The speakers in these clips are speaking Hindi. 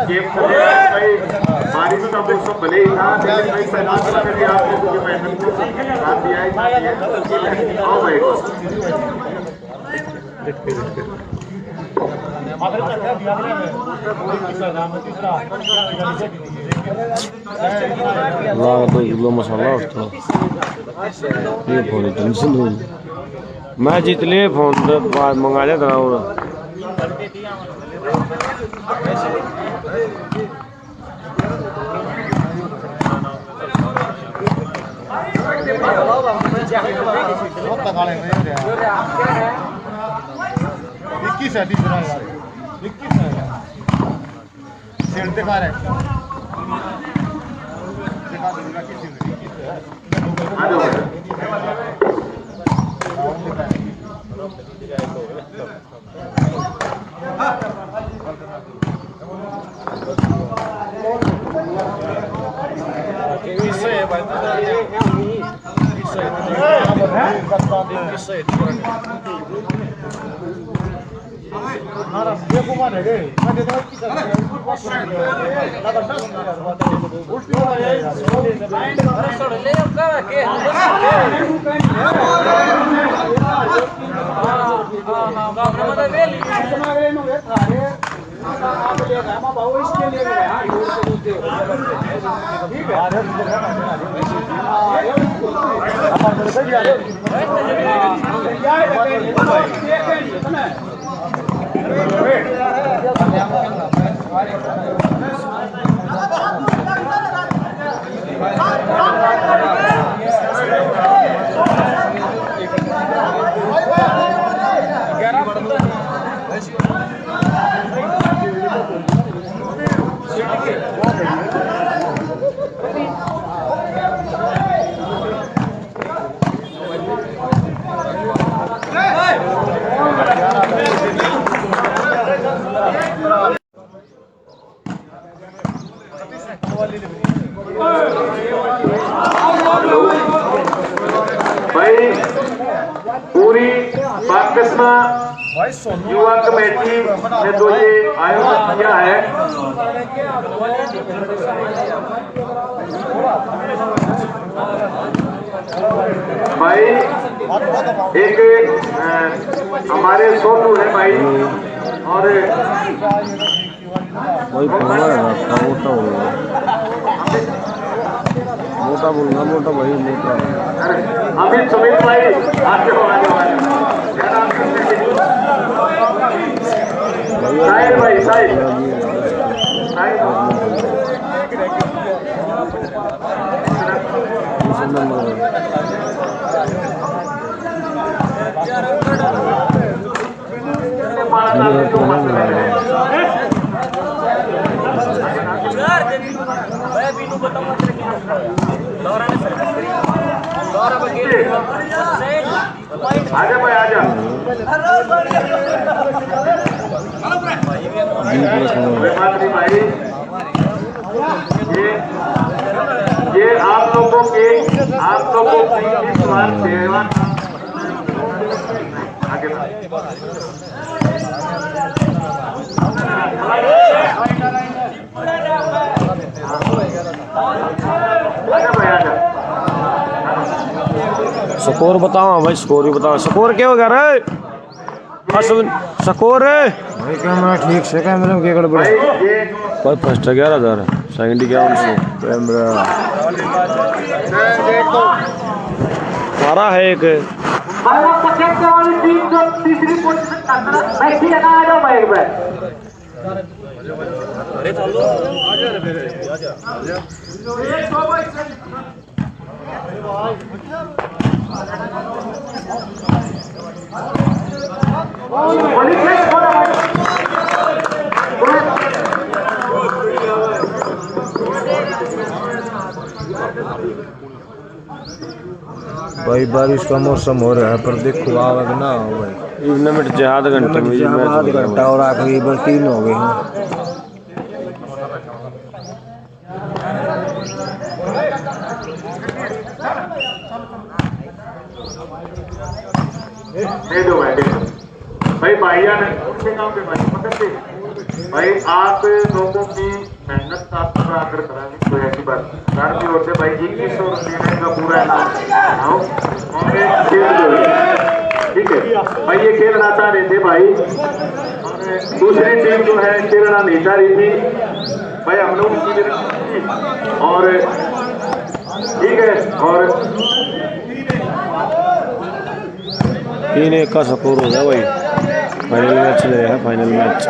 गेम चले भाई। बारिश का मौसम भले ही था लेकिन भाई फैसला करके आपने मुझे मेहनत को साथ दिया है। आओ भाई ला तो किलो मसाला उसका ये फोन टेंशन हुई मैं जीत लिए फोन मंगा लिया था और भाई पूरी पाकिस्तान युवा कमेटी ने तो ये आयोजन किया है। भाई एक हमारे सोनू है भाई और मोटा बोलना मोटा भाई मोटा अमित सुमित भाई आगे साहिल भाई साहिल आजा भाई आजा भाई ये आप लोगों की सेवा आगे स्कोर बताओ भाई स्कोर ही बताओ स्कोर क्या हो गया रे स्कोर भाई कैमरा ठीक से कैमरे में क्या गड़बड़ भाई फर्स्ट 11,000 सेकंड 1100 कैमरा हमारा है एक तीसरी पोजीशन आ जाओ भाई एक बार अरे चलो आजा रे मेरे आजा भाई बारिश का मौसम हो रहा है पर देखो आवाज ना हो भाई इतने मिनट आध घंटे में आधा घंटा और आखिरी बस 3 हो गए हैं। दे दो भाई भाई भाईया ने उनके काम पे भाई पकड़ से भाई आप लोगों की मेहनत का पूरा आकर कराने कोई ऐसी बात सर की ओर से भाई 2100 रुपये का पूरा इनाम और एक खेल ठीक है भाई। ये खेलना चाह रहे थे भाई और दूसरी टीम जो है खेलना नहीं चाह रही थी भाई, हम लोग की और ठीक है। और 3-1 का स्कोर हो गया भाई। फाइनल मैच चल रहा है, फाइनल मैच।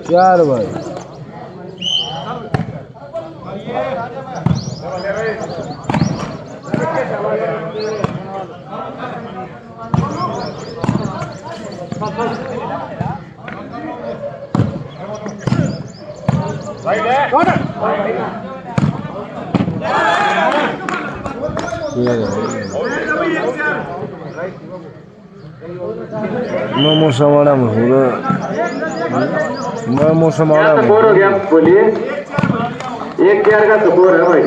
चार भाई मौसम वाला मौसम वाला स्कोर हो गया बोलिए। 1-4 का स्कोर है भाई।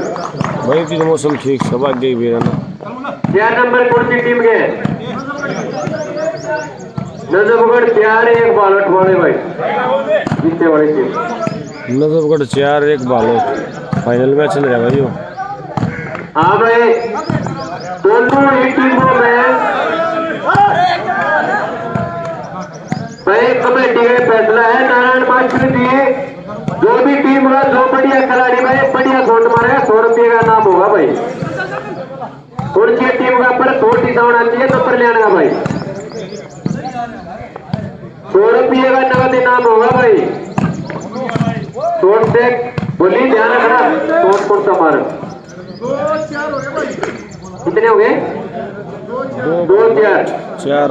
भाई की मौसम ठीक सब आगे भी रहना। 4 नंबर कौन सी टीम के नजफगढ़ 4-1 बालोट वाले भाई जीतने वाली team. Najafgarh 4-1 Balot final match चल रहा है भाई। हाँ भाई दोनों ही टीमों में भाई कमेटी का फैसला है नारायण मास्टर जी, जो भी टीम होगा जो बढ़िया खिलाड़ी भाई बढ़िया शॉट मारेगा 100 रुपये का नाम होगा भाई। उनकी टीम का पर थोड़ी डाउन आती है तो पर लेने का भाई 100 रुपये का नगद इनाम होगा भाई। शॉट से बोली ध्यान रखना शॉट कौन सा मारे। कितने हो गए? 2-4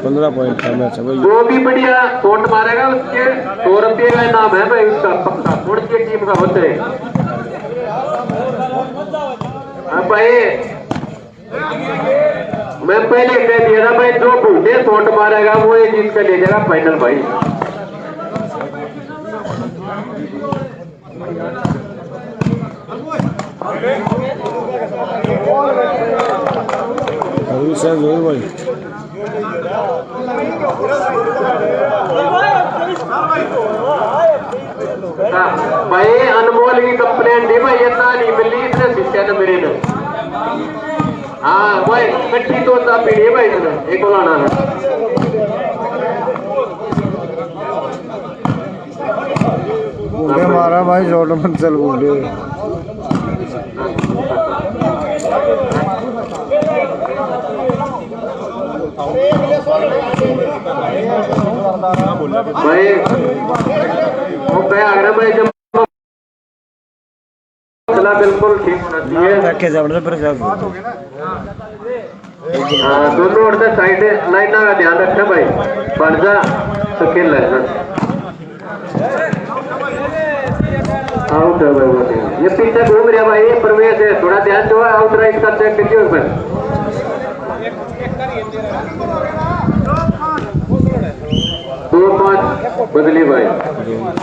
15 पॉइंट का मैच है भाई। जो भी बढ़िया शॉट मारेगा उसके 100 रुपये का इनाम है भाई उसका पक्का। कौन सी टीम का होता है भाई। मैं पहले कह दिया था भाई जो बूढ़े शॉट मारेगा वो ये जीत कर ले जाएगा फाइनल भाई। अभी सर जोर भाई भाई अनमोल की कंप्लेंट दी भाई इतना नहीं मिली इसने शिक्षा ने मेरे ने। हाँ भाई कट्ठी तो पीढ़ी भाई इसने एक लाना है। हमारा भाई शॉट में चल बूढ़े भाई वो क्या आ रहा भाई जब चला बिल्कुल ठीक होना चाहिए। दोनों ओर से साइड लाइन का ध्यान रखना भाई बढ़ जा तो खेल रहे आउट है भाई। वो ये पीछे घूम रहा भाई प्रवेश है थोड़ा ध्यान दो आउट राइट का चेक कीजिए ऊपर। 2-5 बदली भाई।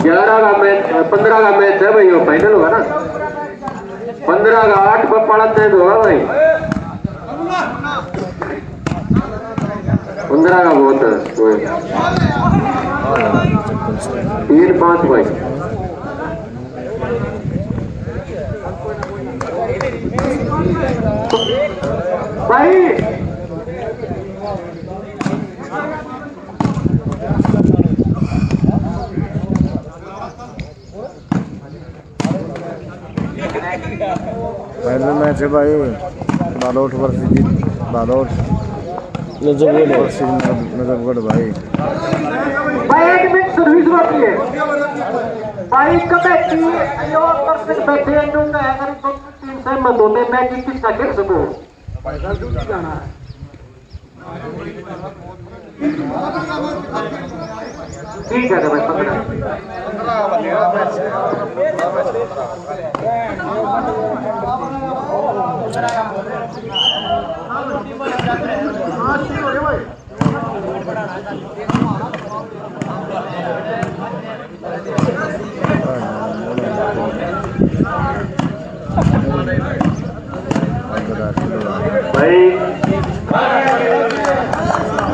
11 का मैच 15 का मैच है भाई। वो फाइनल होगा ना 15 का 8 पर पड़ा चेंज होगा भाई। 15 का बहुत है 3-5 भाई। भाई फाइनल मैच है भाई। बालोट वर्सेस बालोट नजफगढ़ भाई। भाई 1 मिनट सर्विस बाकी है भाई। कमेटी और दर्शक बैठे हैं जो अगर तो टीम से मत होते मैच किसका खेल सको जाना है। ठीक है भाई 15 भाई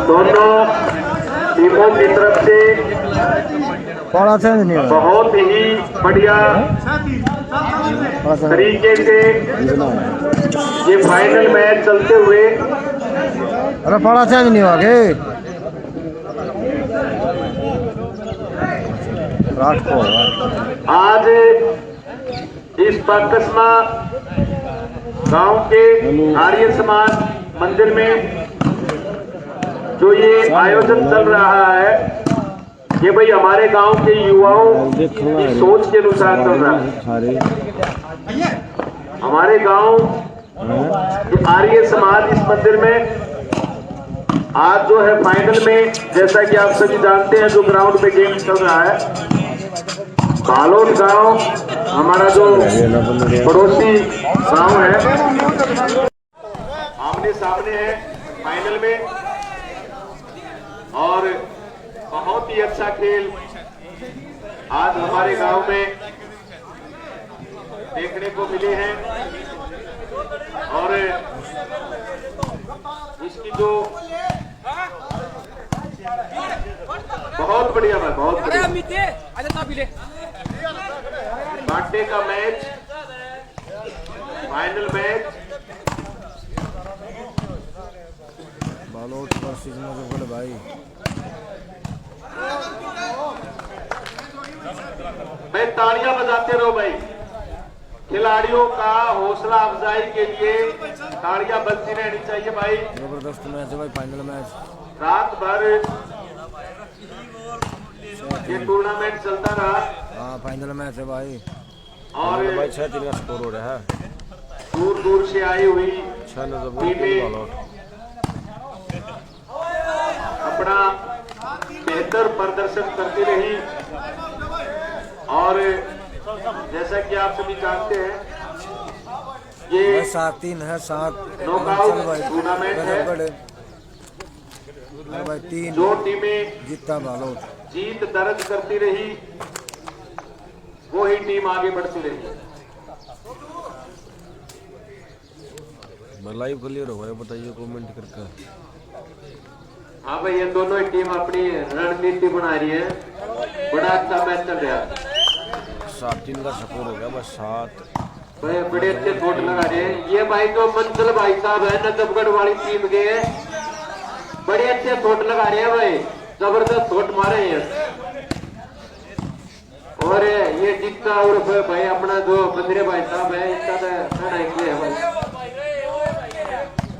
दोनों टीमों की तरफ से बहुत ही बढ़िया तरीके से ये फाइनल मैच चलते हुए। अरे पड़ा चेंज नहीं हुआ के आज इस पाकस्मा गांव के आर्य समाज मंदिर में जो ये आयोजन चल रहा है, ये भाई हमारे गांव के युवाओं की सोच के अनुसार चल रहा है। हमारे गांव आर्य समाज इस मंदिर में आज जो है फाइनल में, जैसा कि आप सभी जानते हैं, जो ग्राउंड में गेम चल रहा है, बालोद गांव हमारा जो पड़ोसी गांव है, आमने सामने है फाइनल में। और बहुत ही अच्छा खेल आज हमारे गांव में देखने को मिले हैं। और इसकी जो बहुत बढ़िया है, बहुत बढ़िया कांटे का match, final match Balod versus Muzaffargarh भाई। भाई तालियां बजाते रहो भाई, खिलाड़ियों का हौसला अफजाई के लिए तालियां बजती रहनी चाहिए भाई। जबरदस्त मैच है भाई, फाइनल मैच। रात भर ये टूर्नामेंट चलता रहा। हाँ फाइनल मैच है भाई। और भाई 6-3 का स्कोर हो रहा है। दूर दूर से आई हुई टीमें अपना बेहतर प्रदर्शन करती रही। और जैसा कि आप सभी जानते हैं, ये 7-3 है, 7 नॉकआउट टूर्नामेंट है। भाई 3 जो टीमें जीता बालोद, जीत दर्ज करती रही, वो ही टीम आगे बढ़ती रही। लाइव क्लियर हो गया, बताइए कमेंट करके। हाँ भाई, ये दोनों ही टीम अपनी रणनीति बना रही है। बड़ा अच्छा मैच चल रहा है। 7-3 का स्कोर हो गया बस। 7 भाई बड़े अच्छे शॉट लगा रहे हैं ये भाई। जो मंचल भाई साहब है नजफगढ़ वाली टीम के, बड़े अच्छे शॉट लगा रहे हैं भाई, जबरदस्त शॉट मारे हैं। और ये जीता उर्फ भाई अपना जो बंदरे भाई साहब है, इसका तो कहना है भाई।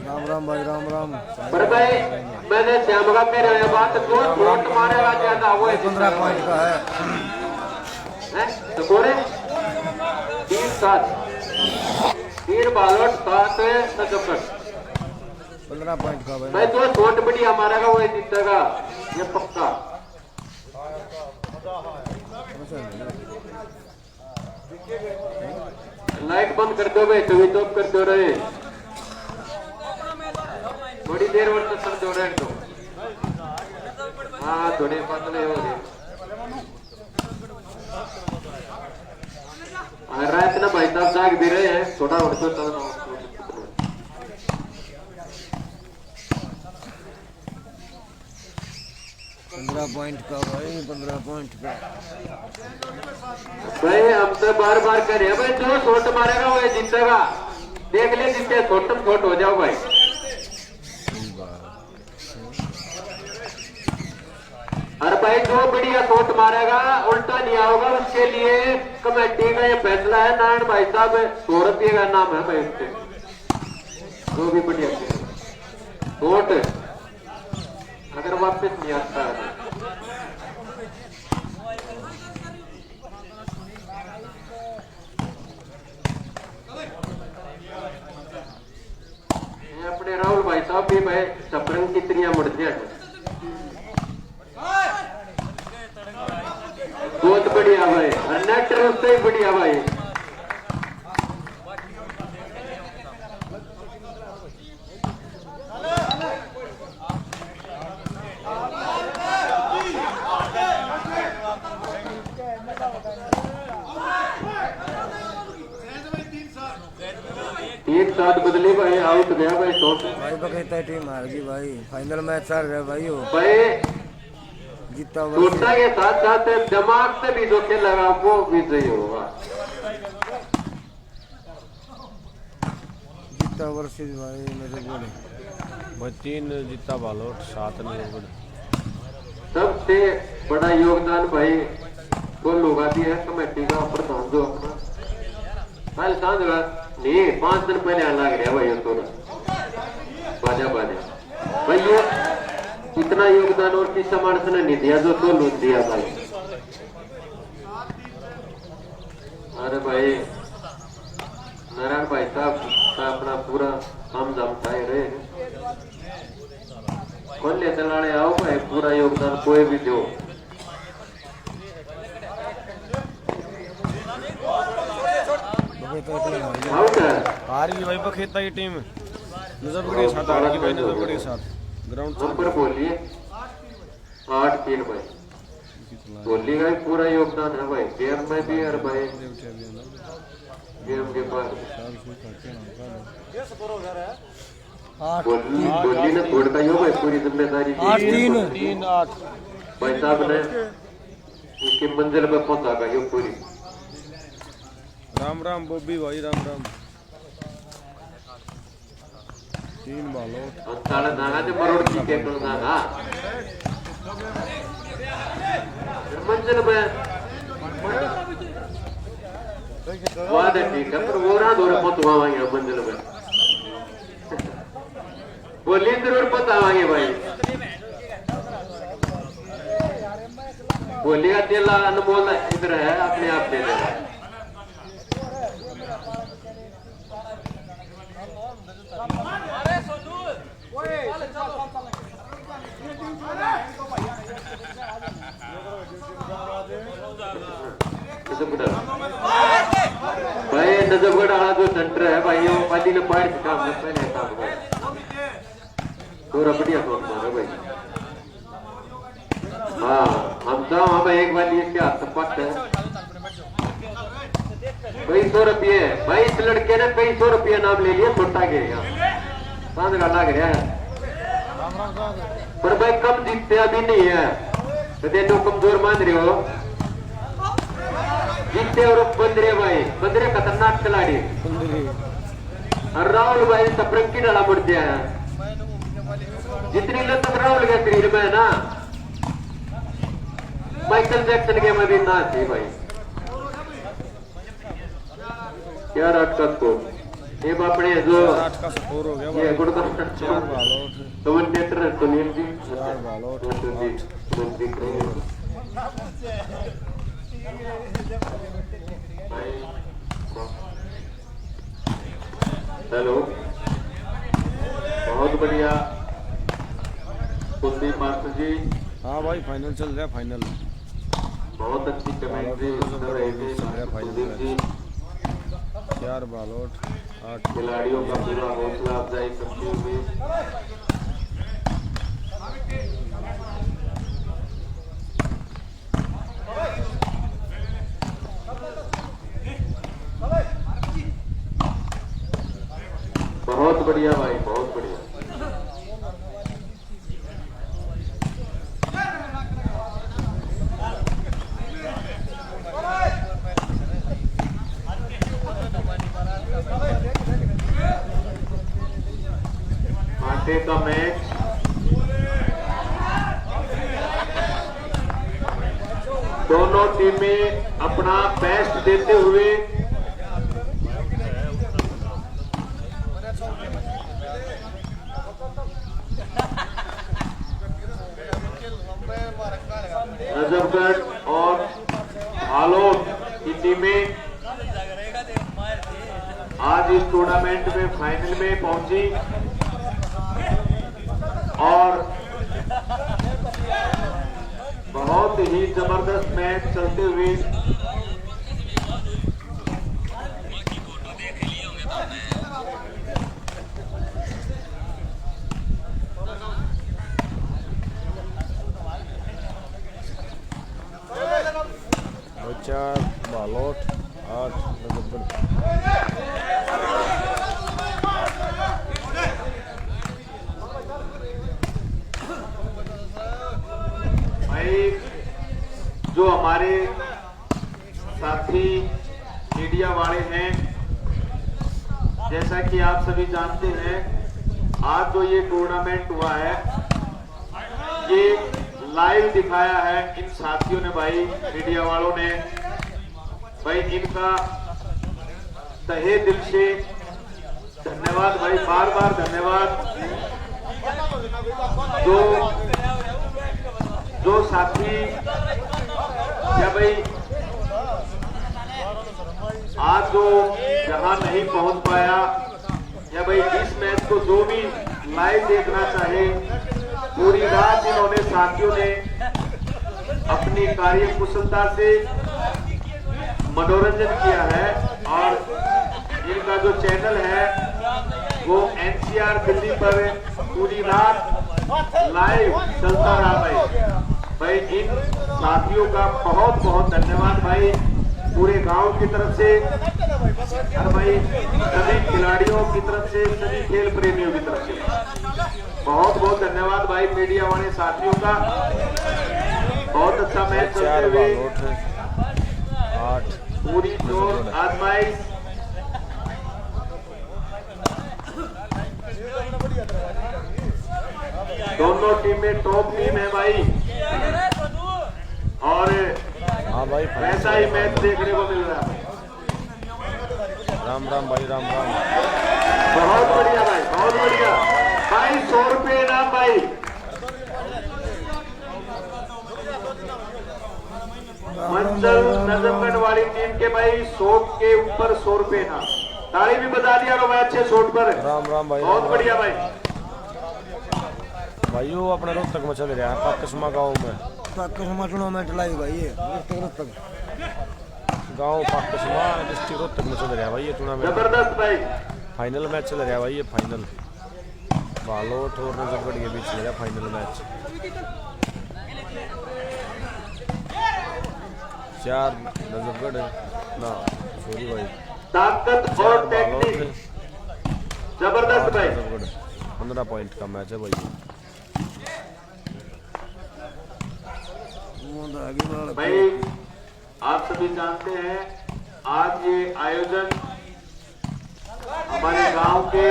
राम राम भाई, राम राम। पर भाई मैंने श्याम का कह रहा है बात, जो शॉट मारेगा ज्यादा वो 15 पॉइंट का है। स्कोर है 3-7, 3 बालोट 7 नजफगढ़। 15 पॉइंट का भाई। भाई जो शॉट बढ़िया मारेगा वो जीतेगा, ये पक्का। लाइट बंद कर दो भाई, स्विच ऑफ कर दो रहे, थोड़ी देर और चल दो रहे तो। हाँ थोड़े पतले हो रहे रात ना भाई साहब, जाग भी रहे हैं, थोड़ा और तो चलना। 15 पॉइंट का भाई, 15 पॉइंट का भाई। हम तो बार बार कह रहे हैं भाई, जो शॉट मारेगा वो जीतेगा। देख ले जिससे छोट हो जाओ भाई। और भाई जो बढ़िया शॉट मारेगा उल्टा नहीं आओगा, उसके लिए कमेटी का ये फैसला है। नारायण भाई साहब 100 रुपये का नाम है भाई उसके, जो भी बढ़िया शॉट अगर वापस नहीं आता है। अपने राहुल भाई साहब भी भाई सपरंग की त्रिया मुड़ते हैं, बहुत बढ़िया भाई। नेट उससे ही बढ़िया भाई। साथ बदली भाई, आउट गया भाई शॉट भाई बखेता टीम हार गई भाई, फाइनल मैच चल रहा है भाई हो भाई। जीता छोटा के साथ साथ दिमाग से भी जो खेल लगा वो विजयी होगा। जीता वर्सेस भाई मेरे बोले भाई 3 जीता बालोट 7 नहीं। सबसे बड़ा योगदान भाई वो लोग आती है कमेटी का प्रधान जो अपना कल सांझ नहीं 5 दिन पहले आने लग रहा भाई तो बाजा बाजा भाई ये इतना योगदान और किस समाज ने नहीं दिया जो तो लूट दिया भाई। अरे भाई नारायण भाई साहब का अपना पूरा काम दाम उठाए रहे खोले दलाने आओ भाई, पूरा योगदान कोई भी दो। हार गई भाई बखेता की टीम नजरगढ़ के साथ हार गई भाई, नजरगढ़ के साथ ग्राउंड नंबर बोलिए 8-3 भाई बोली भाई, पूरा योगदान है भाई गेम में भी और भाई गेम के बाद बोली ने छोड़ का यो भाई पूरी जिम्मेदारी 8-3 भाई साहब ने उसकी मंजिल पे पहुंचा का यो पूरी। राम राम बॉबी भाई राम राम 3 बालों अंताला नागा ते मरोड़ की केटल नागा मंजिल में वादे ठीक है पर वो रहा दोरे पहुंचवाएंगे मंजिल में बोली जरूर पहुंचाएंगे भाई। बोली का दिल अनमोल इधर है अपने आप दे देगा। भाई नजफगढ़ वाला जो सेंटर है भाई वो पाली ने पार काम में पहले काम हुआ तो बढ़िया शॉट मारा भाई। हाँ हम तो हम एक बार इसके हाथ पट है भाई 100 रुपये भाई, इस लड़के ने कई 100 रुपये नाम ले लिया छोटा के यहाँ सांझ का लग रहा है पर भाई कम जीतते अभी नहीं है तो तेनो कमजोर मान रहे हो जीतते और बंदरे भाई, बंदरे खतरनाक खिलाड़ी और राहुल भाई सप्रंकी डाला मुड़ दिया है जितनी लत राहुल के शरीर में है ना माइकल जैक्सन के में भी ना थी भाई। क्या 8 का स्कोर ये अपने जो 8 का स्कोर हो गया ये गुड़ का 4 बालों कमेंटेटर सुनील जी 4 बालों हेलो बहुत बढ़िया कुलदीप मास्टर जी। हाँ भाई फाइनल चल रहा है फाइनल बहुत अच्छी कमेंट्री कर रहे थे कुलदीप जी। 4 बालों 8 खिलाड़ियों का पूरा हौसला अफजाई करते हुए बहुत बढ़िया भाई बहुत बढ़िया। आटे का मैच दोनों टीमें अपना बेस्ट देते हुए नजफगढ़ और हालोद की टीमें आज इस टूर्नामेंट में फाइनल में पहुंची और बहुत ही जबरदस्त मैच चलते हुए भाई जो हमारे साथी मीडिया वाले हैं, जैसा कि आप सभी जानते हैं, आज जो ये टूर्नामेंट हुआ है ये लाइव दिखाया है इन साथियों ने भाई, मीडिया वालों ने भाई। इनका तहे दिल से धन्यवाद भाई, बार बार धन्यवाद। जो साथी या भाई आज जो जहां नहीं पहुंच पाया, या भाई इस मैच को जो भी लाइव देखना चाहे, पूरी रात इन्होंने साथियों ने अपनी कार्य कुशलता से मनोरंजन किया है। और इनका जो चैनल है वो NCR दिल्ली पर पूरी रात लाइव चलता रहा भाई। इन साथियों का बहुत बहुत धन्यवाद भाई, पूरे गांव की तरफ से और भाई सभी खिलाड़ियों की तरफ से, सभी खेल प्रेमियों की तरफ से बहुत बहुत धन्यवाद भाई। मीडिया वाले साथियों का बहुत अच्छा मैच चलते हुए पूरी जोर आजमाइश। दोनों टीमें टॉप टीम है भाई, और हाँ भाई ऐसा ही मैच देखने को मिल रहा है। राम राम भाई, राम राम। बहुत बढ़िया भाई, बहुत बढ़िया भाई। 100 रुपये इनाम भाई। मंचल नजमगढ़ वाली टीम के भाई शॉट के ऊपर 100 रुपये इनाम। ताली भी बजा दिया लो भाई अच्छे शॉट पर। राम राम भाई, बहुत बढ़िया भाई। भाई वो अपने रोहतक में चल रहा है, पाकसमा गाँव में। पाकसमा टूर्नामेंट लाई भाई, ये रोहतक गाँव पाकसमा डिस्ट्रिक्ट रोहतक में चल रहा है भाई ये टूर्नामेंट। जबरदस्त भाई, फाइनल मैच चल रहा है भाई, ये फाइनल बालोट और नजफगढ़ के बीच चल रहा है फाइनल मैच। 4 नजफगढ़ ना सॉरी भाई, ताकत और टेक्निक जबरदस्त भाई। 15 पॉइंट का मैच है भाई। भाई आप सभी जानते हैं आज ये आयोजन हमारे गांव के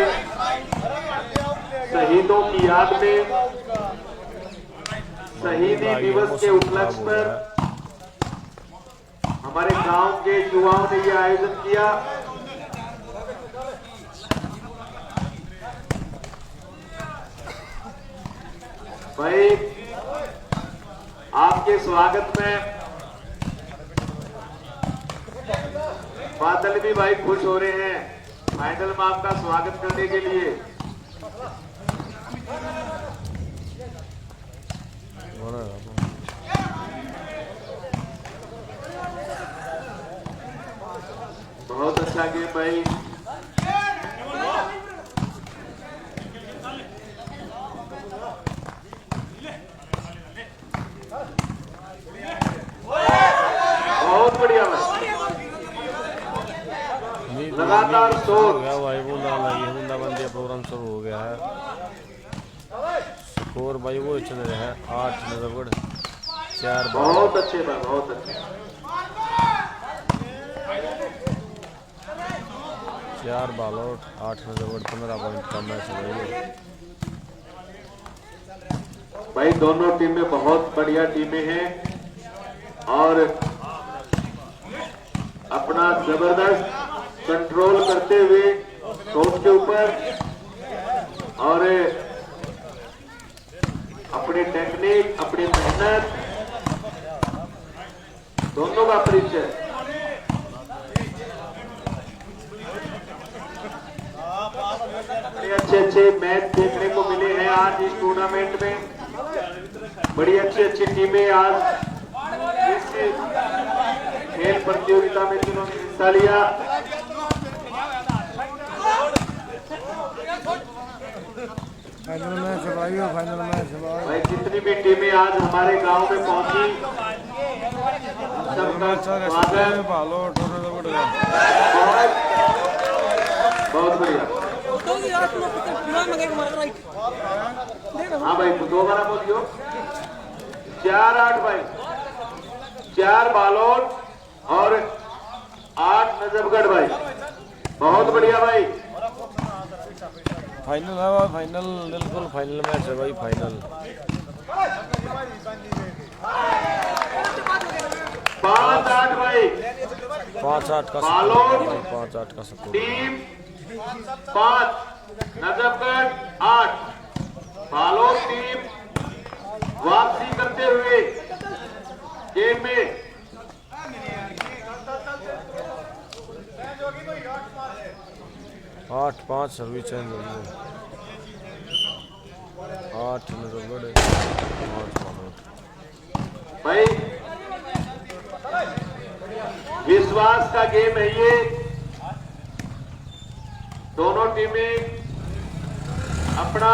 शहीदों की याद में शहीदी दिवस के उपलक्ष्य पर हमारे गांव के युवाओं ने ये आयोजन किया। भाई आपके स्वागत में बादल भी भाई खुश हो रहे हैं फाइनल में आपका स्वागत करने के लिए। बहुत अच्छा गेम भाई। बहुत बढ़िया भाई, लगातार शोर भाई। बूंदाबंदी प्रोग्राम शुरू हो गया है। स्कोर भाई वो चल रहा है 8 नजफगढ़ 4। बहुत अच्छे भाई, बहुत अच्छे। 4 बालोट 8 नजफगढ़ 15 पॉइंट का मैच है भाई। दोनों टीमें बहुत बढ़िया टीमें हैं और अपना जबरदस्त कंट्रोल करते हुए शॉट के ऊपर और अपनी टेक्निक, अपनी मेहनत दोनों का परिचय। अच्छे अच्छे मैच देखने को मिले हैं आज इस टूर्नामेंट में। बड़ी अच्छी अच्छी टीमें आज इस खेल प्रतियोगिता में जिन्होंने हिस्सा लिया। फाइनल मैच भाई, फाइनल मैच भाई जितनी भी टीमें आज हमारे गांव में पहुंची सबका स्वागत। बहुत बढ़िया। हाँ भाई दोबारा बोलियो। 4-8 भाई, 4 बालोट और 8 नजफगढ़ भाई। बहुत बढ़िया भाई। फाइनल है भाई, फाइनल बिल्कुल फाइनल मैच है भाई, फाइनल 5-8 भाई, 5-8 का बालोट भाई, 5-8 का score. Team 5 Najafgarh 8। Balot team वापसी करते हुए गेम में 8-5 सर्विस चेंज हो गई। 8 नजफगढ़ 8 बालोट। भाई विश्वास का गेम है ये। दोनों टीमें अपना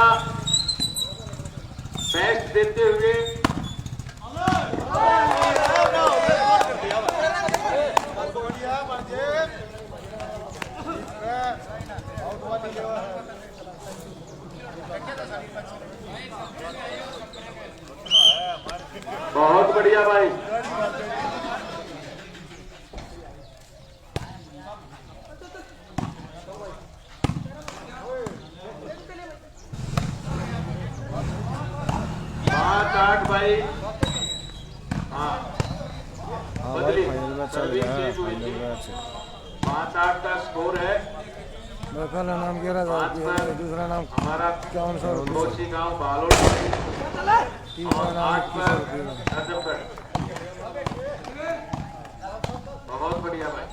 बेस्ट देते हुए बहुत बढ़िया भाई। भाई हाँ भाई फाइनल मैच चल रहा है, फाइनल मैच 5-8 का स्कोर है। पहला नाम 11,000, दूसरा नाम हमारा 5400, कोसी गांव बालोट तीसरा नाम 2100 नजफगढ़। बहुत बढ़िया भाई।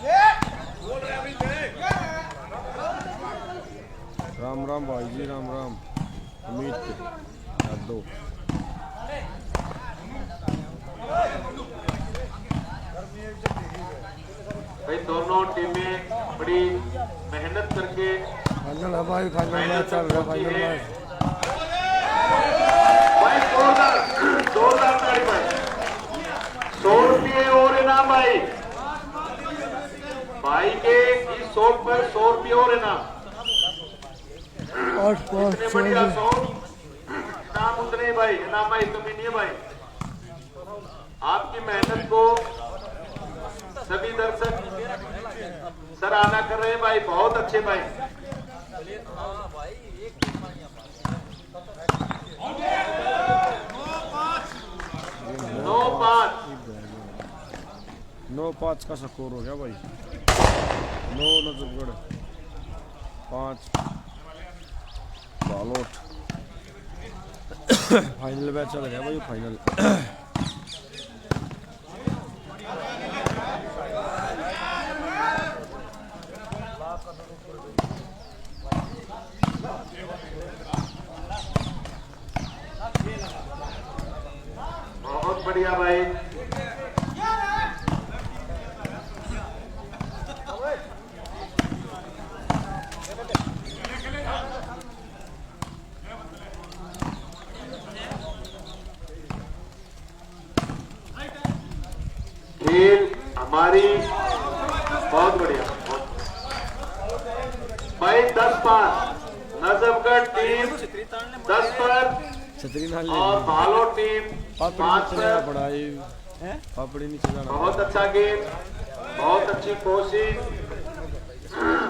राम राम भाई जी, राम राम। अमित यादव भाई दोनों टीमें बड़ी मेहनत करके फाइनल है भाई, फाइनल मैच चल रहा है, फाइनल मैच। भाई 2,000 तारीख भाई, 100 रुपये और इनाम भाई। भाई के इस शॉट पर 100 रुपये और इनाम। 8-5 इतने बढ़िया शॉट, इनाम उतने भाई, इनाम भाई कमी नहीं है भाई। आपकी मेहनत को सभी दर्शक सराहना कर रहे हैं भाई, बहुत अच्छे भाई। 9-5 का स्कोर हो गया भाई। 9 नजफगढ़ 5 बालोट। फाइनल मैच चल गया भाई, फाइनल। बहुत बढ़िया भाई। खेल हमारी बहुत बढ़िया भाई। 10-5 नजफगढ़ टीम 10 पर छतरी ना और भालो टीम 5 पर। पढ़ाई पापड़ी नीचे जाना। बहुत अच्छा गेम, बहुत अच्छी कोशिश,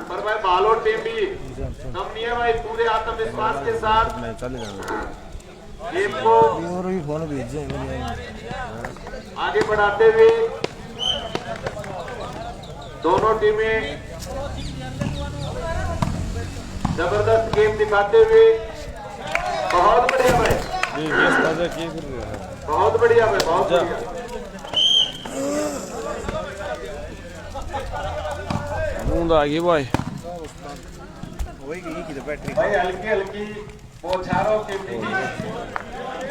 पर भाई भालो टीम भी कम नहीं है भाई। पूरे आत्मविश्वास के साथ मैं चले जाना गेम को और भी फोन भेजे आगे बढ़ाते हुए दोनों टीमें जबरदस्त गेम दिखाते हुए। बहुत बढ़िया भाई, बहुत बढ़िया भाई, बहुत बढ़िया। बूंद आ गई भाई। भाई हल्की हल्की बौछारों के बीच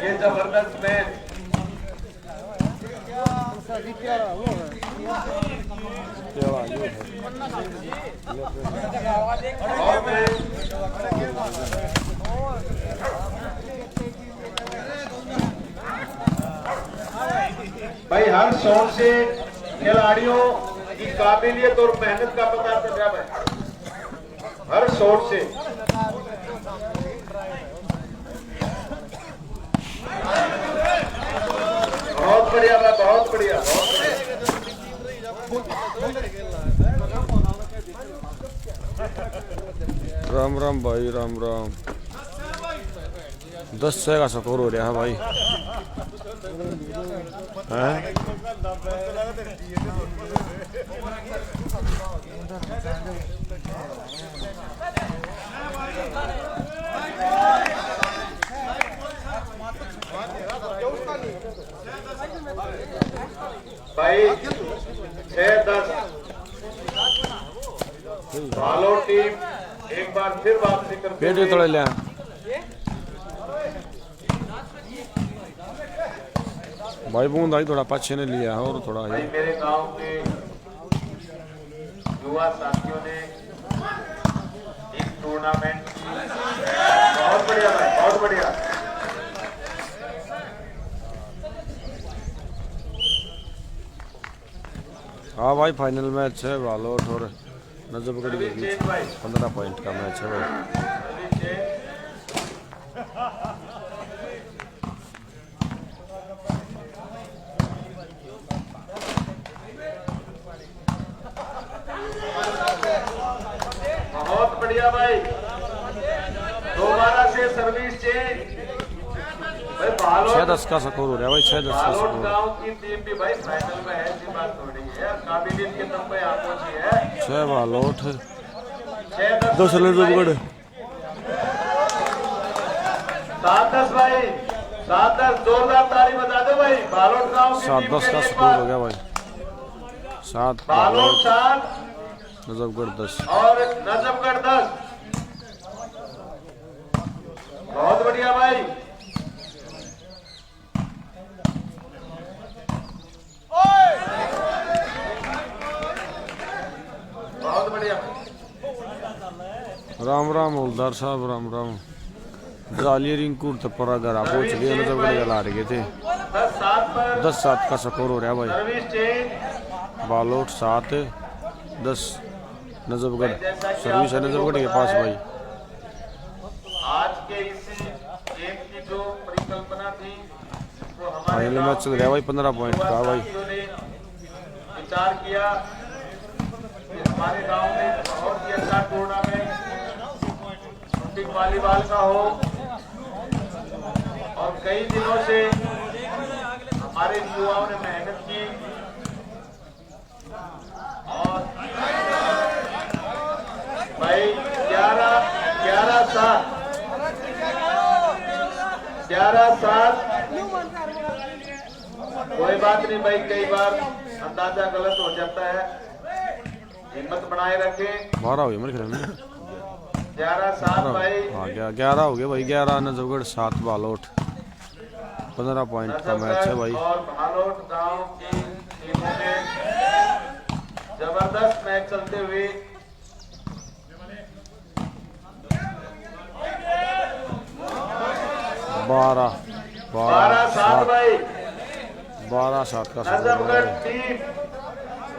ये जबरदस्त मैच। भाई हर शॉट से खिलाड़ियों की काबिलियत और मेहनत का पता चल रहा है भाई, हर शॉट से। बहुत बढ़िया भाई, बहुत बढ़िया, बहुत बढ़िया। राम राम भाई, राम राम। 10 का स्कोर हो रहा है भाई। हैं? भाई 6-10 बालों टीम एक बार फिर वापसी करते पेट हुए तोड़ लिया भाई। बूंद आई थोड़ा पाछे ने लिया और थोड़ा भाई मेरे गांव के युवा साथियों ने इस टूर्नामेंट की बहुत बढ़िया भाई, बहुत बढ़िया। हाँ भाई, फाइनल मैच है बालोट और नजफगढ़ के बीच। चेंज भाई, 15 पॉइंट का मैच है भाई। Service change. बहुत बढ़िया भाई, दोबारा से सर्विस चेंज भाई। 6-10 का स्कोर हो रहा है भाई, 6-10 का बालोट स्कोर। गांव की टीम भी भाई फाइनल में है, ऐसी बात थोड़ी है। काबिलियत के दम पे आप पहुंची है। 6 बालोट 6-10 10 नजफगढ़। 7-10 भाई, 7-10 जोरदार ताली बजा दो भाई। बालोट गांव की टीम 7-10 के का लिए एक स्कोर हो बार। गया भाई। 7 बालोट बालोट 7 नजफगढ़ 10। और नजफगढ़ 10। बहुत बढ़िया भाई। बहुत बढ़िया। राम राम हवलदार साहब, राम राम। जालिया रिंकू तपरा घर आप पहुंच गए। नजफगढ़ का ला रहे थे। 10-7 पर 10-7 का स्कोर हो रहा है भाई। Service change. Balot 7-10 Najafgarh. Service है नजफगढ़ के पास भाई। आज के इस गेम की जो परिकल्पना थी वो हमारे फाइनल गांव मैच चल रहा है भाई, 15 पॉइंट युवा का भाई। साथियों ने विचार किया कि हमारे गांव में बहुत ही अच्छा टूर्नामेंट शूटिंग वॉलीबॉल का हो। और कई दिनों से हमारे युवाओं ने मेहनत की और भाई 11-7 कोई बात नहीं भाई, कई बार अंदाजा गलत हो जाता है। हिम्मत बनाए रखें। 12 हो गए मेरे ख्याल में। 11-7 भाई। हाँ 11 हो गए भाई। 11 नजफगढ़ 7 बालोट। 15 पॉइंट का मैच है भाई। और बालोट गांव की टीमों में जबरदस्त मैच चलते हुए 12-7 भाई। 12-7 का स्कोर है नजफगढ़ भाई। टीम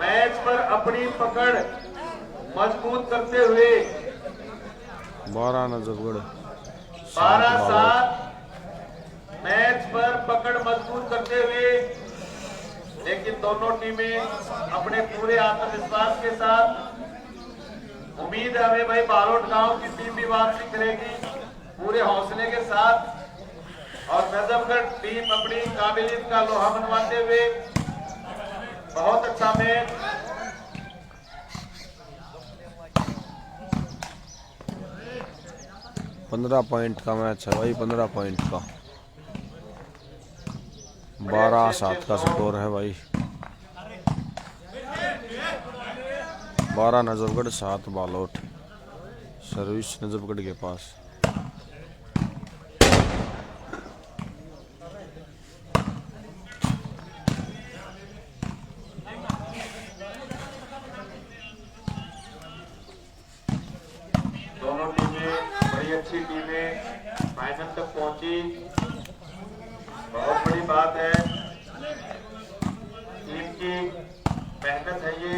मैच पर अपनी पकड़ मजबूत करते हुए 12 नजफगढ़ 7 बालोट। 12-7 मैच पर पकड़ मजबूत करते हुए, लेकिन दोनों टीमें अपने पूरे आत्मविश्वास के साथ। उम्मीद है हमें भाई बालोट गांव की टीम भी वापसी करेगी पूरे हौसले के साथ। और नजफगढ़ टीम अपनी काबिलियत का लोहा मनवाते हुए बहुत अच्छा मैच। पंद्रह पॉइंट का मैच है भाई, 15 पॉइंट का। 12-7 का स्कोर है भाई। 12 नजफगढ़ 7 बालोट। सर्विस नजफगढ़ के पास। दोनों टीमें बड़ी अच्छी टीमें फाइनल तक पहुंची, बहुत बड़ी बात है। टीम की मेहनत है ये,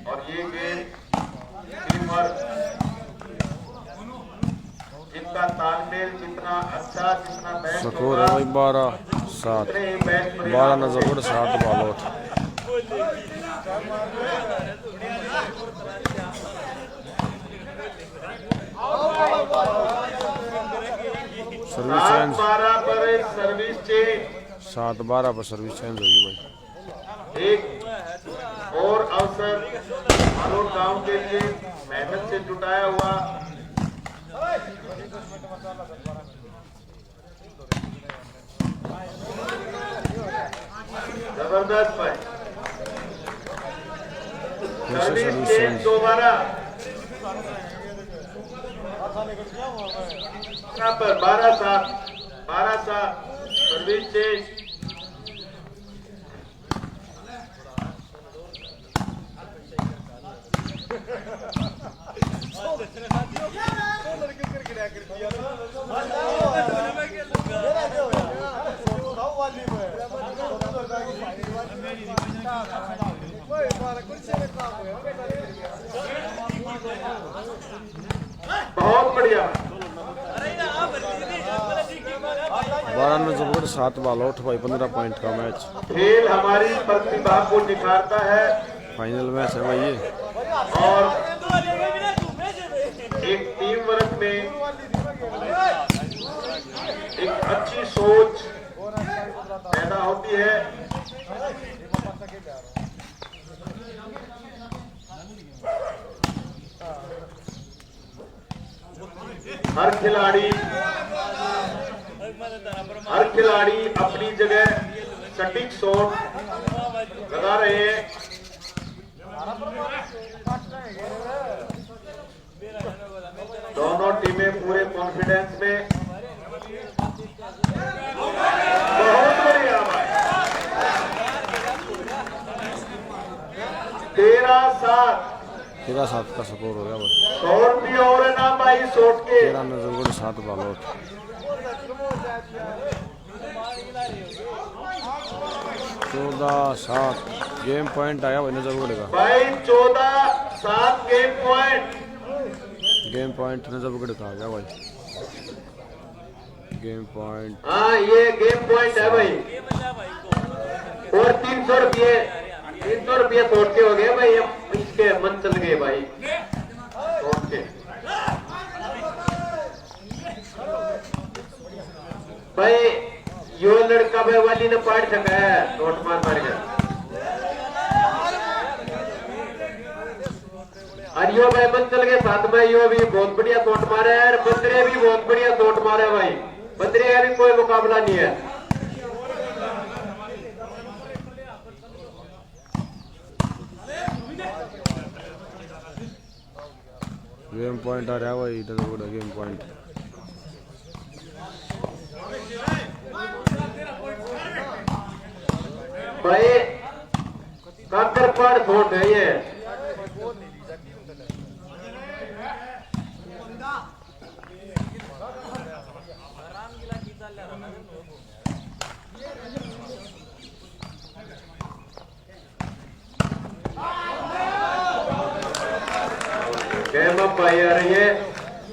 और ये गेम टीम वर्क, जिनका तालमेल जितना अच्छा, जितना बेस्ट स्कोर है भाई 7 इतने ही मैच में 12 नजरगढ़ 7 बालोट। सर्विस चेंज 7-12 पर सर्विस चेंज। 7-12 पर सर्विस चेंज होगी भाई। एक और अवसर बालोट गांव के लिए मेहनत से जुटाया हुआ। जबरदस्त भाई। फिर से सर्विस सर्विस चेंज चेंज दोबारा पर 12-7 सर्विस चेंज। बहुत बढ़िया। 12 नजरगढ़ 7 बालोट भाई। 15 पॉइंट का मैच। खेल हमारी प्रतिभा को निखारता है फाइनल मैच है भाई ये। और एक टीम वर्क में एक अच्छी सोच पैदा होती है। हर खिलाड़ी अपनी जगह सटीक शॉट लगा रहे हैं। दोनों टीमें पूरे कॉन्फिडेंस में। बहुत बढ़िया भाई। 13-7 का स्कोर हो गया भाई। 100 रुपये और है ना भाई शॉट के। 13 नजरगढ़ 7 बालोट। 14-7 गेम पॉइंट आया भाई नजरगढ़ का। भाई 14-7 गेम पॉइंट। गेम पॉइंट नजरगढ़ का आ गया भाई। Game point. हाँ ये गेम पॉइंट है भाई। और 300 रुपये तोड़ के हो गए भाई। इसके मन चल गए भाई तोड़ के। भाई यो लड़का भाई वाली ने पाड़ सका है नोट मार के। और यो भाई मन चल गए साथ में। यो भी बहुत बढ़िया तोड़ मारे है। बंदरे भी बहुत बढ़िया तोड़ मारे भाई। बंदरे का भी कोई मुकाबला नहीं है। गेम पॉइंट आ रहा है भाई नजरगढ़। गेम पॉइंट भाई काकर पाड़ फोट है ये। गेम अप भाई आ रही है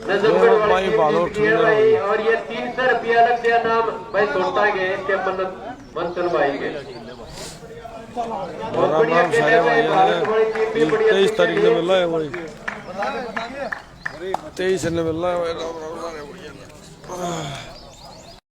नजरगढ़ वाली टीम जीती है भाई। और ये 300 रुपया अलग से नाम भाई छोड़ता गए इसके मंथन भाई के। बहुत बढ़िया खेले भाई। भारत वाली टीम भी बढ़िया। 23 तारीख ने मिला है भाई। 23 ने मिला है भाई।